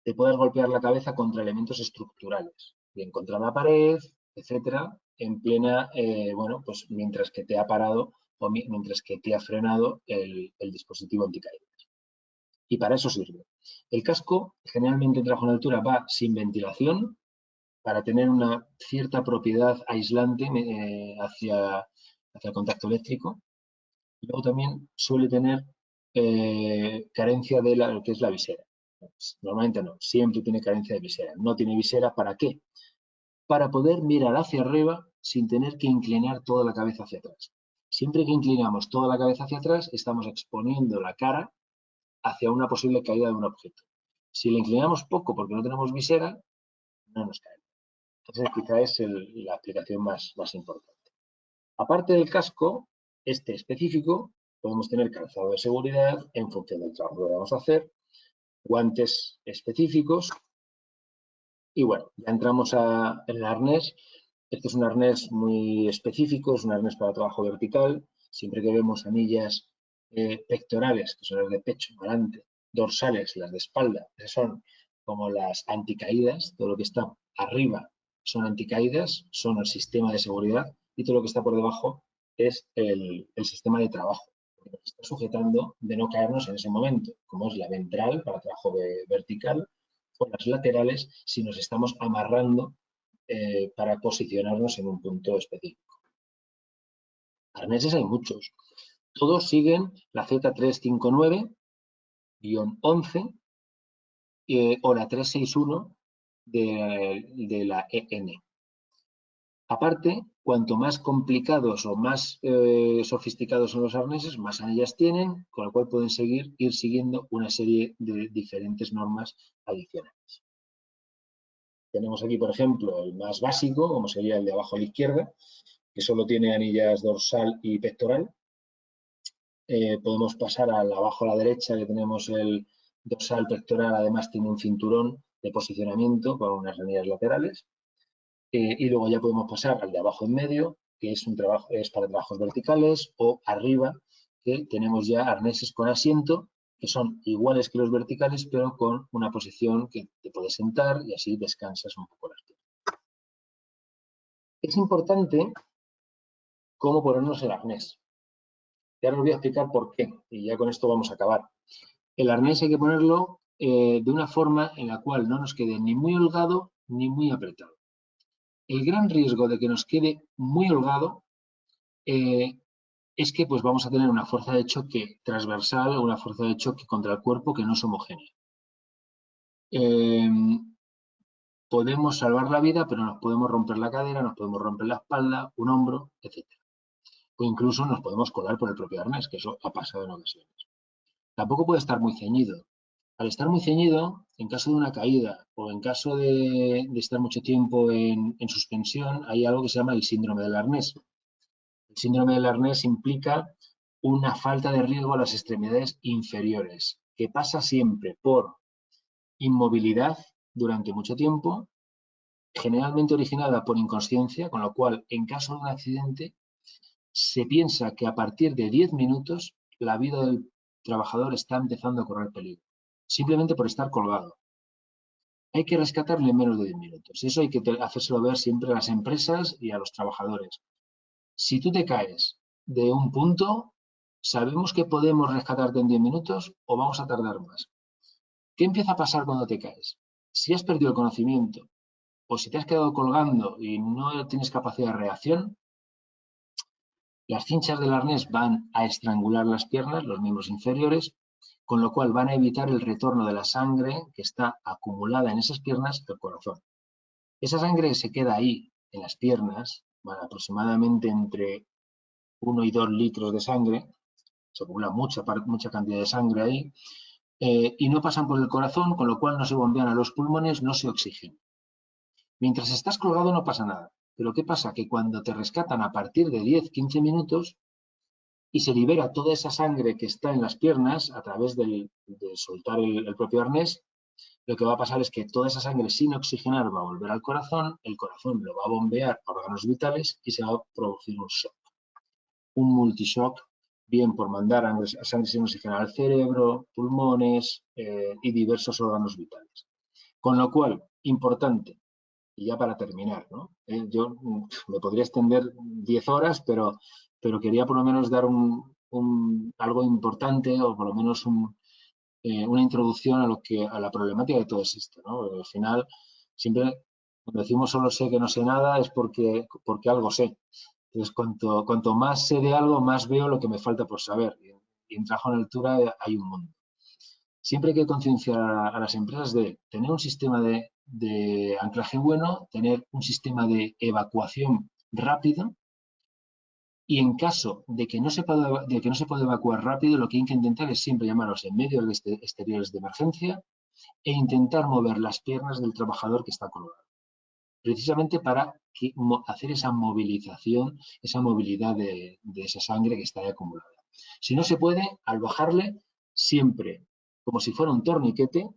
te puedas golpear la cabeza contra elementos estructurales, bien contra la pared, etcétera, en plena, bueno, pues mientras que te ha parado o mientras que te ha frenado el dispositivo anticaídas. Y para eso sirve. El casco, generalmente en trabajo en altura, va sin ventilación para tener una cierta propiedad aislante hacia el contacto eléctrico. Y luego también suele tener carencia de lo que es la visera. Normalmente no, siempre tiene carencia de visera. No tiene visera, ¿para qué? Para poder mirar hacia arriba sin tener que inclinar toda la cabeza hacia atrás. Siempre que inclinamos toda la cabeza hacia atrás, estamos exponiendo la cara hacia una posible caída de un objeto. Si la inclinamos poco porque no tenemos visera, no nos cae. Entonces, quizá es la aplicación más importante. Aparte del casco, este específico, podemos tener calzado de seguridad en función del trabajo que vamos a hacer, guantes específicos y bueno, ya entramos en el arnés. Este es un arnés muy específico, es un arnés para trabajo vertical. Siempre que vemos anillas pectorales, que son las de pecho, adelante, dorsales, las de espalda, que son como las anticaídas, todo lo que está arriba son anticaídas, son el sistema de seguridad y todo lo que está por debajo es el sistema de trabajo, que nos está sujetando de no caernos en ese momento, como es la ventral para trabajo vertical o las laterales si nos estamos amarrando para posicionarnos en un punto específico. Arneses hay muchos. Todos siguen la Z359-11 o la 361 de la EN. Aparte, cuanto más complicados o más sofisticados son los arneses, más anillas tienen, con lo cual pueden ir siguiendo una serie de diferentes normas adicionales. Tenemos aquí, por ejemplo, el más básico, como sería el de abajo a la izquierda, que solo tiene anillas dorsal y pectoral. Podemos pasar al abajo a la derecha, que tenemos el dorsal pectoral, además tiene un cinturón de posicionamiento con unas anillas laterales. Y luego ya podemos pasar al de abajo en medio, que es para trabajos verticales, o arriba, que tenemos ya arneses con asiento, que son iguales que los verticales, pero con una posición que te puedes sentar y así descansas un poco las piernas. Es importante cómo ponernos el arnés. Y ahora os voy a explicar por qué, y ya con esto vamos a acabar. El arnés hay que ponerlo de una forma en la cual no nos quede ni muy holgado ni muy apretado. El gran riesgo de que nos quede muy holgado es que pues, vamos a tener una fuerza de choque transversal o una fuerza de choque contra el cuerpo que no es homogénea. Podemos salvar la vida, pero nos podemos romper la cadera, nos podemos romper la espalda, un hombro, etc. O incluso nos podemos colar por el propio arnés, que eso ha pasado en ocasiones. Tampoco puede estar muy ceñido. Al estar muy ceñido, en caso de una caída o en caso de estar mucho tiempo en suspensión, hay algo que se llama el síndrome del arnés. El síndrome del arnés implica una falta de riesgo a las extremidades inferiores, que pasa siempre por inmovilidad durante mucho tiempo, generalmente originada por inconsciencia, con lo cual, en caso de un accidente, se piensa que a partir de 10 minutos la vida del trabajador está empezando a correr peligro, simplemente por estar colgado. Hay que rescatarle en menos de 10 minutos. Eso hay que hacérselo ver siempre a las empresas y a los trabajadores. Si tú te caes de un punto, ¿sabemos que podemos rescatarte en 10 minutos o vamos a tardar más? ¿Qué empieza a pasar cuando te caes? Si has perdido el conocimiento o si te has quedado colgando y no tienes capacidad de reacción, las cinchas del arnés van a estrangular las piernas, los miembros inferiores, con lo cual van a evitar el retorno de la sangre que está acumulada en esas piernas al corazón. Esa sangre se queda ahí, en las piernas, aproximadamente entre 1 y 2 litros de sangre, se acumula mucha cantidad de sangre ahí, y no pasan por el corazón, con lo cual no se bombean a los pulmones, no se oxigenan. Mientras estás colgado no pasa nada, pero ¿qué pasa? Que cuando te rescatan a partir de 10-15 minutos y se libera toda esa sangre que está en las piernas a través de soltar el propio arnés, lo que va a pasar es que toda esa sangre sin oxigenar va a volver al corazón, el corazón lo va a bombear a órganos vitales y se va a producir un shock. Un multishock, bien por mandar sangre sin oxigenar al cerebro, pulmones y diversos órganos vitales. Con lo cual, importante, y ya para terminar, ¿no? Yo me podría extender 10 horas, pero quería por lo menos dar algo importante o por lo menos una introducción a la problemática de todo esto, ¿no? Al final, siempre cuando decimos solo sé que no sé nada es porque algo sé. Entonces, cuanto más sé de algo, más veo lo que me falta por saber. Y en trabajo en altura hay un mundo. Siempre hay que concienciar a las empresas de tener un sistema de anclaje bueno, tener un sistema de evacuación rápido y en caso de que no se pueda evacuar rápido, lo que hay que intentar es siempre llamar a los medios exteriores de emergencia e intentar mover las piernas del trabajador que está colgado. precisamente para hacer esa movilización, esa movilidad de esa sangre que está ahí acumulada. Si no se puede, al bajarle, siempre, como si fuera un torniquete,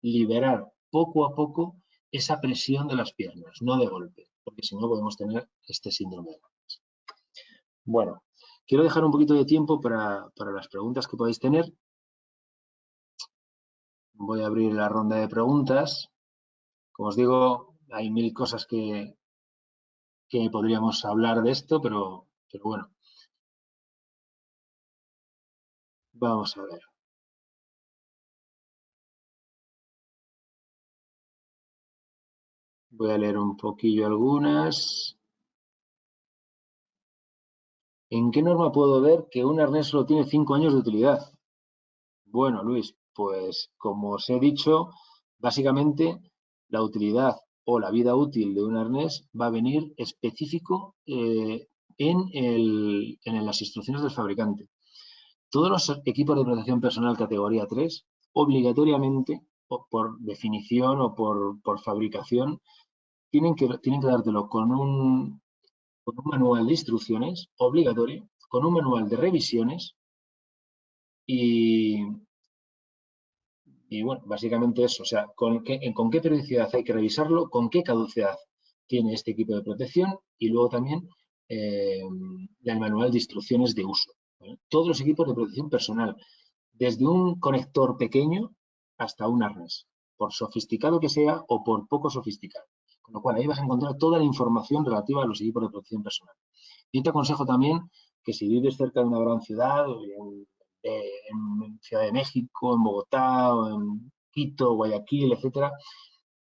liberar poco a poco esa presión de las piernas, no de golpe, porque si no podemos tener este síndrome de Cushing. Bueno, quiero dejar un poquito de tiempo para las preguntas que podáis tener. Voy a abrir la ronda de preguntas. Como os digo, hay mil cosas que podríamos hablar de esto, pero bueno, vamos a ver. Voy a leer un poquillo algunas. ¿En qué norma puedo ver que un arnés solo tiene 5 años de utilidad? Bueno, Luis, pues como os he dicho, básicamente la utilidad o la vida útil de un arnés va a venir específico en las instrucciones del fabricante. Todos los equipos de protección personal categoría 3, obligatoriamente, o por definición o por fabricación, tienen que dártelo con un manual de instrucciones obligatorio, con un manual de revisiones y, bueno, básicamente eso. O sea, con qué periodicidad hay que revisarlo, con qué caducidad tiene este equipo de protección y luego también el manual de instrucciones de uso. ¿Vale? Todos los equipos de protección personal, desde un conector pequeño hasta un arnés, por sofisticado que sea o por poco sofisticado. Con lo cual, ahí vas a encontrar toda la información relativa a los equipos de protección personal. Y te aconsejo también que si vives cerca de una gran ciudad, en Ciudad de México, en Bogotá, o en Quito, Guayaquil, etcétera,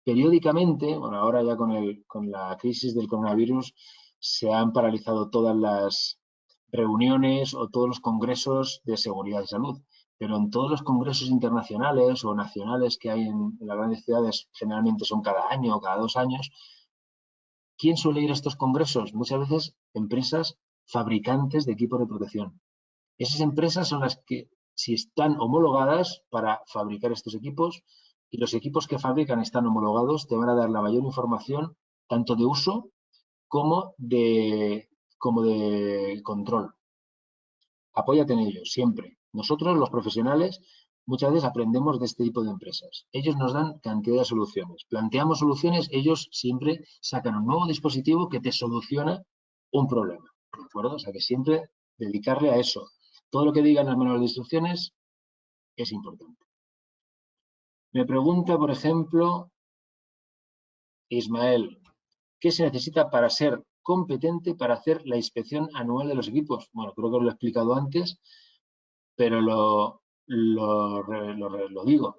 periódicamente, bueno, ahora ya con la crisis del coronavirus, se han paralizado todas las reuniones o todos los congresos de seguridad y salud. Pero en todos los congresos internacionales o nacionales que hay en las grandes ciudades, generalmente son cada año o cada 2 años, ¿quién suele ir a estos congresos? Muchas veces empresas fabricantes de equipos de protección. Esas empresas son las que, si están homologadas para fabricar estos equipos, y los equipos que fabrican están homologados, te van a dar la mayor información, tanto de uso como de control. Apóyate en ellos, siempre. Nosotros, los profesionales, muchas veces aprendemos de este tipo de empresas. Ellos nos dan cantidad de soluciones. Planteamos soluciones, ellos siempre sacan un nuevo dispositivo que te soluciona un problema. ¿De acuerdo? O sea que siempre dedicarle a eso. Todo lo que digan las manuales de instrucciones es importante. Me pregunta, por ejemplo, Ismael, ¿qué se necesita para ser competente para hacer la inspección anual de los equipos? Bueno, creo que os lo he explicado antes, pero lo digo.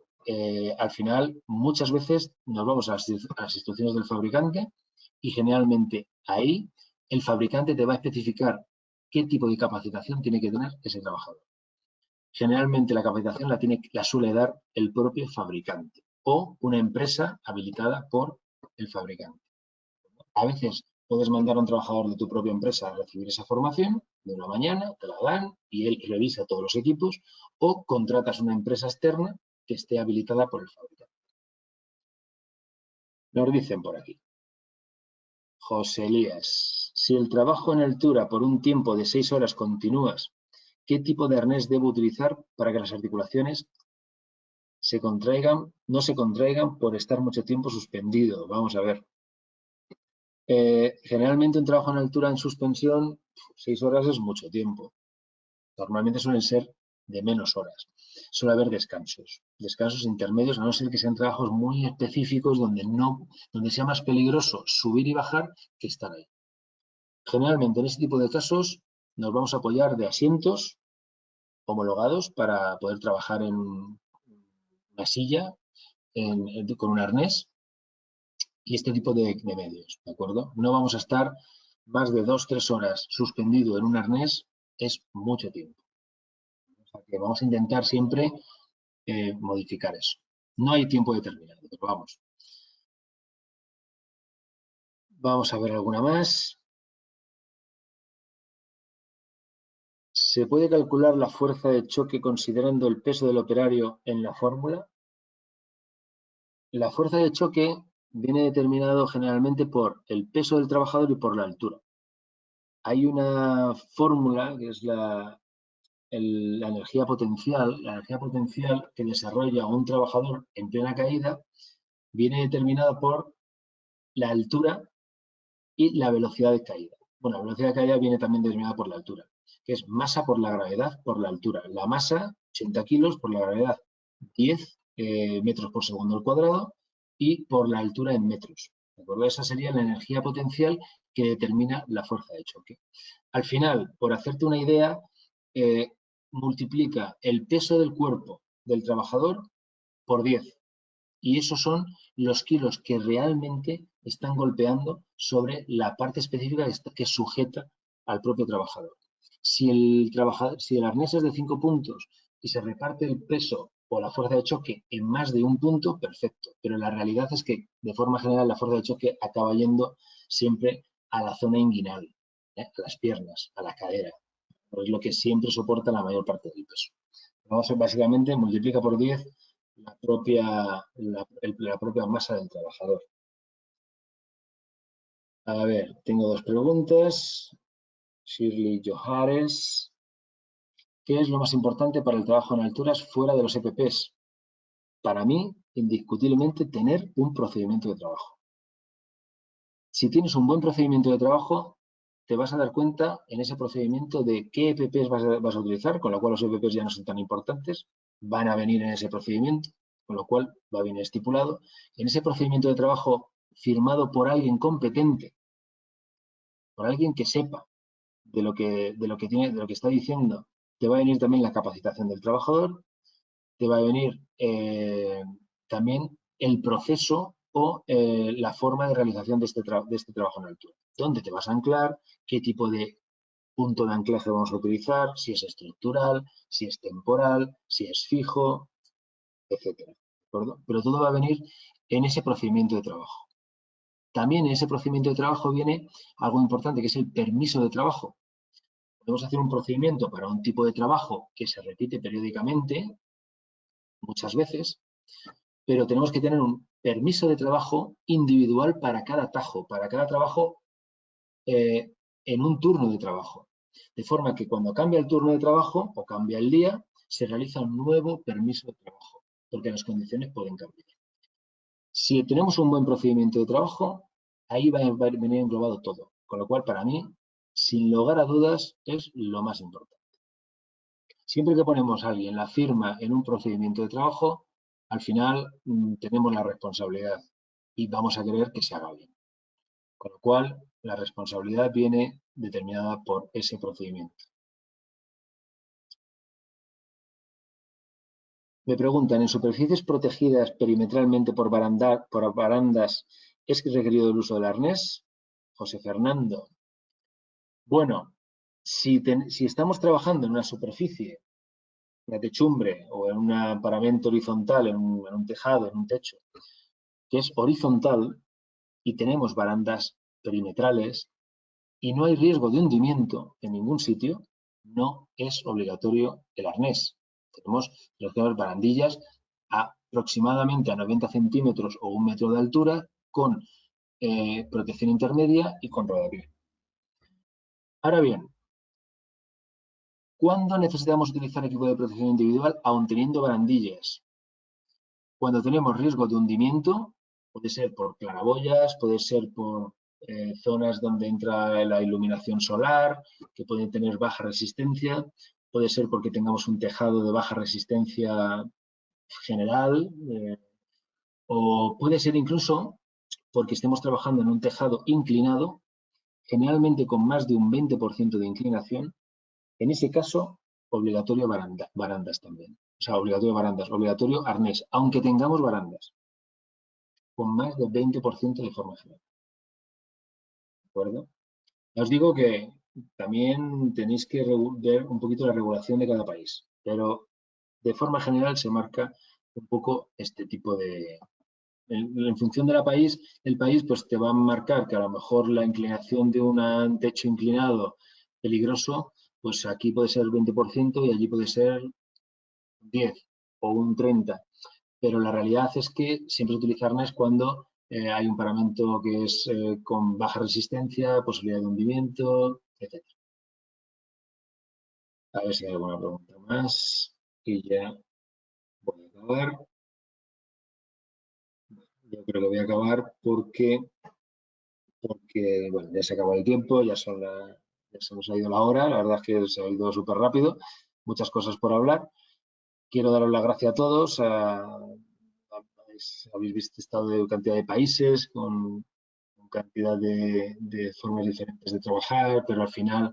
Al final, muchas veces nos vamos a las instrucciones del fabricante y generalmente ahí el fabricante te va a especificar qué tipo de capacitación tiene que tener ese trabajador. Generalmente la capacitación la suele dar el propio fabricante o una empresa habilitada por el fabricante. A veces puedes mandar a un trabajador de tu propia empresa a recibir esa formación de una mañana, te la dan y él revisa todos los equipos, o contratas una empresa externa que esté habilitada por el fabricante. Nos dicen por aquí. José Elías, si el trabajo en altura por un tiempo de 6 horas continúas, ¿qué tipo de arnés debo utilizar para que las articulaciones no se contraigan por estar mucho tiempo suspendido? Vamos a ver. Generalmente un trabajo en altura en suspensión, 6 horas es mucho tiempo. Normalmente suelen ser de menos horas. Suele haber descansos intermedios, a no ser que sean trabajos muy específicos donde sea más peligroso subir y bajar que estar ahí. Generalmente en este tipo de casos nos vamos a apoyar de asientos homologados para poder trabajar en una silla con un arnés y este tipo de medios, ¿de acuerdo? No vamos a estar más de 2-3 horas suspendido en un arnés, es mucho tiempo. O sea que vamos a intentar siempre modificar eso. No hay tiempo determinado, pero vamos. Vamos a ver alguna más. ¿Se puede calcular la fuerza de choque considerando el peso del operario en la fórmula? La fuerza de choque viene determinado generalmente por el peso del trabajador y por la altura. Hay una fórmula que es la energía potencial. La energía potencial que desarrolla un trabajador en plena caída viene determinada por la altura y la velocidad de caída. Bueno, la velocidad de caída viene también determinada por la altura, que es masa por la gravedad por la altura. La masa, 80 kilos, por la gravedad, 10 metros por segundo al cuadrado, y por la altura en metros. ¿De acuerdo? Esa sería la energía potencial que determina la fuerza de choque. Al final, por hacerte una idea, multiplica el peso del cuerpo del trabajador por 10. Y esos son los kilos que realmente están golpeando sobre la parte específica que sujeta al propio trabajador. Si el arnés es de 5 puntos y se reparte el peso o la fuerza de choque en más de un punto, perfecto. Pero la realidad es que, de forma general, la fuerza de choque acaba yendo siempre a la zona inguinal, a las piernas, a la cadera. Es lo que siempre soporta la mayor parte del peso. Vamos, básicamente multiplica por 10 la propia masa del trabajador. A ver, tengo dos preguntas. Shirley Johares. ¿Qué es lo más importante para el trabajo en alturas fuera de los EPPs? Para mí, indiscutiblemente, tener un procedimiento de trabajo. Si tienes un buen procedimiento de trabajo, te vas a dar cuenta en ese procedimiento de qué EPPs vas a utilizar, con lo cual los EPPs ya no son tan importantes, van a venir en ese procedimiento, con lo cual va bien estipulado. En ese procedimiento de trabajo firmado por alguien competente, por alguien que sepa de lo que está diciendo, te va a venir también la capacitación del trabajador, te va a venir también el proceso o la forma de realización de este trabajo en altura. ¿Dónde te vas a anclar? ¿Qué tipo de punto de anclaje vamos a utilizar? Si es estructural, si es temporal, si es fijo, etcétera. Pero todo va a venir en ese procedimiento de trabajo. También en ese procedimiento de trabajo viene algo importante, que es el permiso de trabajo. Podemos hacer un procedimiento para un tipo de trabajo que se repite periódicamente, muchas veces, pero tenemos que tener un permiso de trabajo individual para cada tajo, para cada trabajo en un turno de trabajo. De forma que cuando cambia el turno de trabajo o cambia el día, se realiza un nuevo permiso de trabajo, porque las condiciones pueden cambiar. Si tenemos un buen procedimiento de trabajo, ahí va a venir englobado todo. Con lo cual, para mí, sin lugar a dudas, es lo más importante. Siempre que ponemos a alguien la firma en un procedimiento de trabajo, al final tenemos la responsabilidad y vamos a querer que se haga bien. Con lo cual, la responsabilidad viene determinada por ese procedimiento. Me preguntan, ¿en superficies protegidas perimetralmente por barandas es requerido el uso del arnés? José Fernando. Bueno, si estamos trabajando en una superficie, una techumbre o en un paramento horizontal, en un tejado, en un techo, que es horizontal y tenemos barandas perimetrales y no hay riesgo de hundimiento en ningún sitio, no es obligatorio el arnés. Tenemos barandillas aproximadamente a 90 centímetros o 1 metro de altura con protección intermedia y con rodadero. Ahora bien, ¿cuándo necesitamos utilizar equipo de protección individual aun teniendo barandillas? Cuando tenemos riesgo de hundimiento, puede ser por claraboyas, puede ser por zonas donde entra la iluminación solar, que pueden tener baja resistencia, puede ser porque tengamos un tejado de baja resistencia general, o puede ser incluso porque estemos trabajando en un tejado inclinado, generalmente con más de un 20% de inclinación. En ese caso, obligatorio barandas también. O sea, obligatorio barandas, obligatorio arnés, aunque tengamos barandas, con más del 20% de forma general. ¿De acuerdo? Os digo que también tenéis que ver un poquito la regulación de cada país, pero de forma general se marca un poco este tipo de... En función del país, el país pues te va a marcar que a lo mejor la inclinación de un techo inclinado peligroso, pues aquí puede ser el 20% y allí puede ser 10 o un 30%. Pero la realidad es que siempre utilizarlas cuando hay un paramento que es con baja resistencia, posibilidad de hundimiento, etc. A ver si hay alguna pregunta más y ya voy a acabar. Yo creo que voy a acabar porque bueno, ya se acabó el tiempo, ya se nos ha ido la hora, la verdad es que se ha ido súper rápido, muchas cosas por hablar. Quiero daros las gracias a todos, habéis visto estado de cantidad de países, con cantidad de formas diferentes de trabajar, pero al final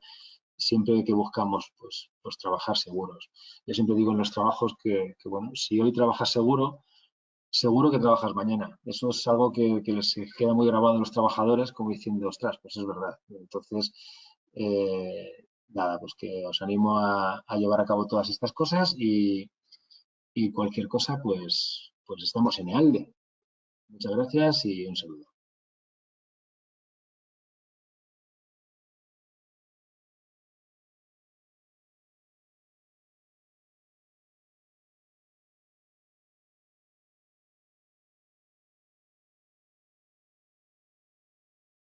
siempre que buscamos pues trabajar seguros. Yo siempre digo en los trabajos que bueno, si hoy trabajas seguro, seguro que trabajas mañana. Eso es algo que les queda muy grabado a los trabajadores, como diciendo, ostras, pues es verdad. Entonces, nada, pues que os animo a llevar a cabo todas estas cosas y cualquier cosa, pues estamos en EALDE. Muchas gracias y un saludo.